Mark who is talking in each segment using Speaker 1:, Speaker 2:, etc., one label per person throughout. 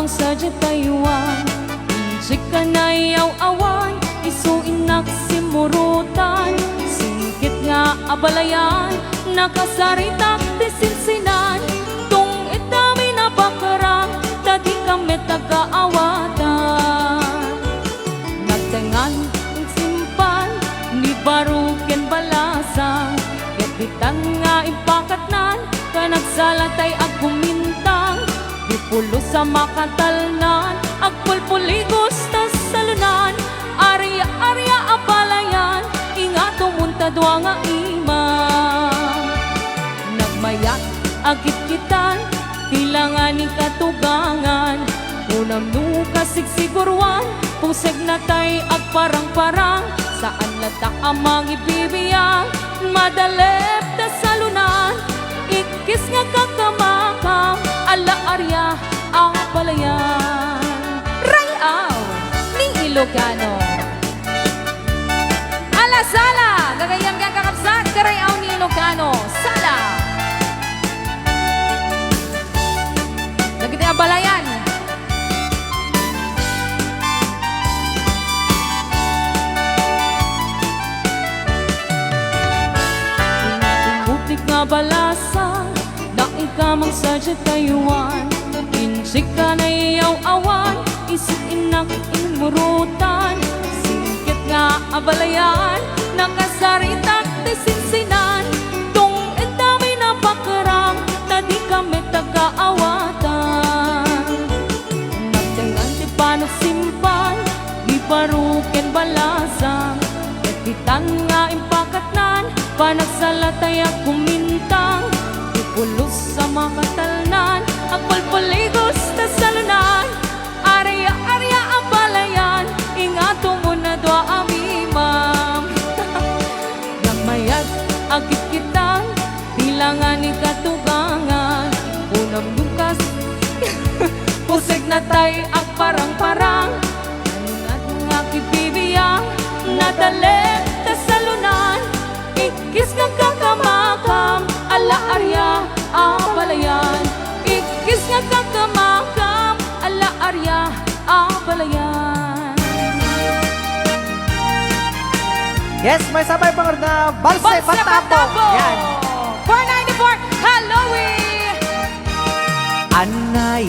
Speaker 1: kamang sadya tayuan, injik ka na yaw awan, isuinak simurutan, singkit nga abalayan, nakasaritak disinsinan, tung itami na bakarang, tadi kami tagaawatan. Nagtengan ang simpan, ni baruken balasang, ketitan nga impakatnan, kanagsalatay agumintang, dipulo sa makatalnan, agpulpuligos ta salunan, arya-arya abalayan, ingato muntadwa nga imam. Nagmayat agit kitan, tilangan ni katugangan, unam nuka sigsigurwan, puseg na tay agparang-parang, saan lata amang ibibiyang, madalep ta salunan, ikis nga kakamakam, ala arya abalayan. Rayaw ni Ilocano, ala sala, gagayang kakapsat, karayaw ni Ilocano, sala. Nagiti abalayan. Putik nga balasang, daing kamang sadya tayuan, injik ka na yaw awan, isiinak imurutan, singkit nga abalayan, nakasaritak disinsinan, tung endami na pakarang, tadi kami tagaawatan. Nagtengan ti panog simpan, di paruken balasang, ketitan nga impakatnan, panagsalatay at kumintang, ipulos sa makatalnan, agpalpaligos ta salunan, arya-arya abalayan, ingato mo na dwa amimam. Nagmayat agit kitan, tilangan ni katugangan, unam dukas puseg na tay agparang-parang, anunat nga kibibiyang, nadalep ta salunan, ikis nga kakamakam, ala arya abalayan, ikis nga kakamakam, ala arya abalayan.
Speaker 2: Yes, may sabay pang na Balse Patabo. Yan.
Speaker 1: 494, Halloween!
Speaker 2: Anay,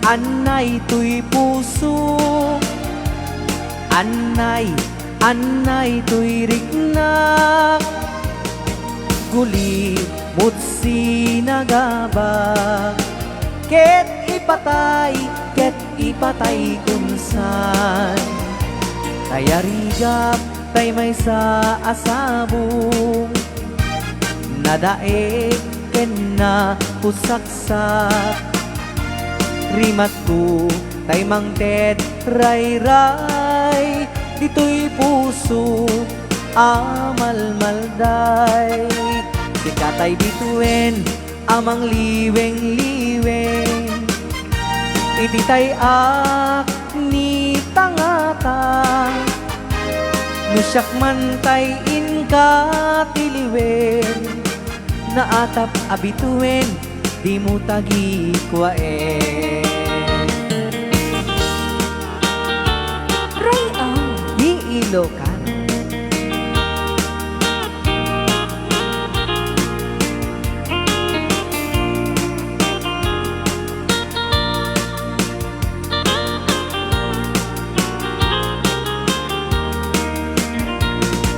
Speaker 2: anay tuy puso, anay, anay tuy rignak, guli mut sinagabak, ket ipatay kunsan, tayarigap tay may sa asabong, nadaek ken na pusaksak, rimat ko tay mangted ray-ray, dito'y puso amalmalday, sikatay bituin amang liweng-liweng, ititay ak ni tangatang, nusyak man tay inkatiliwen, naatap abituin, di mo tagi kwaen.
Speaker 1: Rayaw
Speaker 2: Ni Ilocano.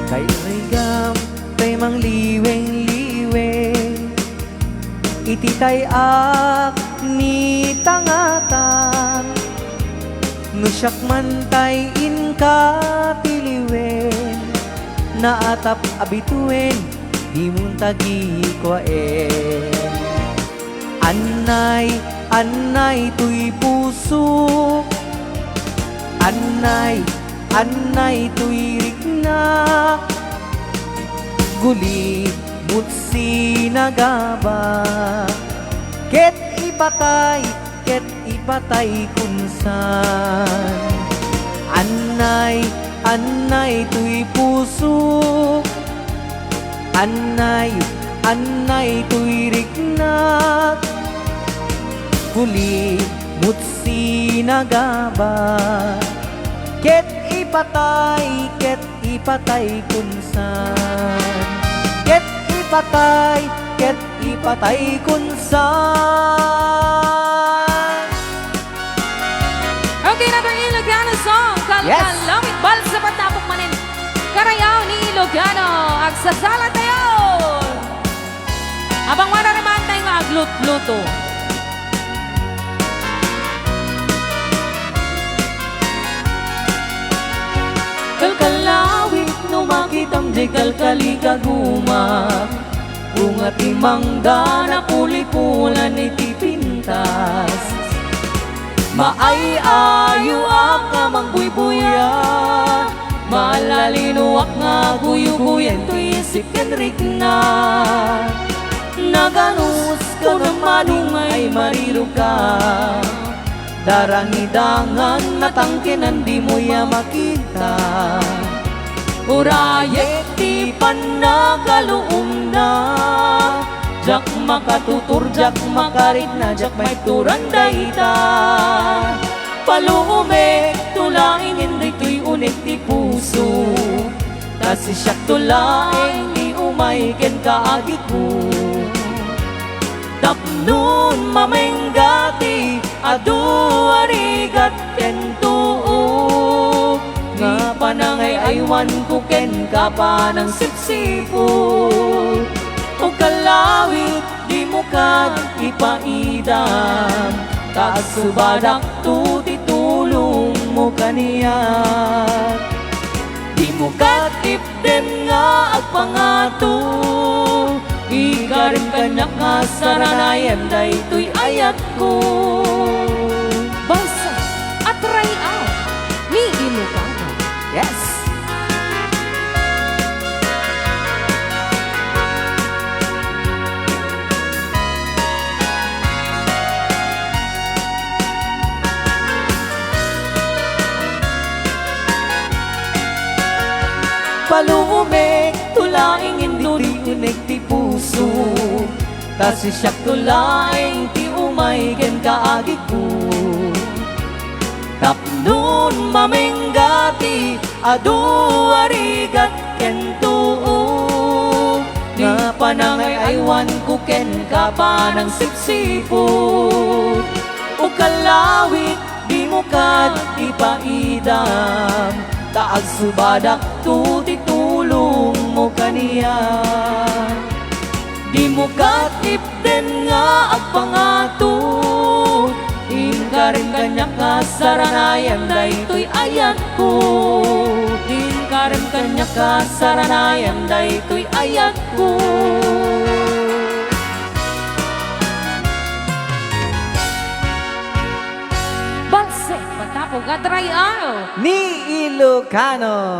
Speaker 2: Kay rigam, tay mang liweng-liweng, ititay ak ni tangatan, nusyak man tay inkatiliwen, naatap abituin, di mong tagi kwaen. Anay, anay tuy puso, anay, anay tuy rignak, guli mut sinagaba, ket ipatay kunsan, anay, anay tuy puso, anay, anay tuy rignak, guli mut sinagaba, ginagaba. Ket ipatay kung saan. Ket ipatay kung saan.
Speaker 1: Okay, another Ilocano song.
Speaker 2: Yes.
Speaker 1: Kalamit bal sa patapok manin. Karayaw ni Ilocano. Agsasala tayo. Abang wala naman tayo nga aglut-luto.
Speaker 2: Kalkalawit numakitam di kalkaligaguma. Ungat imangga na pulipulan iti pintas. Maay-ayo ka mangbuybuya. Malalinuak nga guyuguyan to isip kenrik na. Naganus ko naman ay marilo ka. Darangidangan natangkinan di mo ya makita. Urayek ti panakaluom na. Jak makatutur, jak makarit na, jak may turanday ta. Paluumek, tulain hindi to'y unik ti puso. Kasi siyak tulain ni umayken kaagit mo. Tapnon mamenggati, adu arigat ken tuo. Nga panangay aywan ko ken kapanang sipsipo. O kalawit di mo kad ipaidam. Kaasubadak tu titulong mo kaniya. Di mo katipden nga agpangato. Ikarim kanyak nga saranayem da ito'y ayat ko.
Speaker 1: Balsa at rayaw ni Ilocano.
Speaker 2: Yes! Palumek, tulaing hindi unig ti puso. Kasi siyak tulaing ti umaygen kaagig ko. Tapnon mamenggati, adu arigat ken tuo. Nga panangay aywan ko ken kapanang sipsipo. O kalawit, di mo kad ipaidam. Taag subadak tu titulong mo kaniya. Di mo katipden nga agpangato. Inkarin kanyak nga saranayam da ito'y ayat ko. Inkarin kanyak nga saranayam da ito'y ayat ko.
Speaker 1: Balse patapok at rayaw
Speaker 2: Ni Ilocano.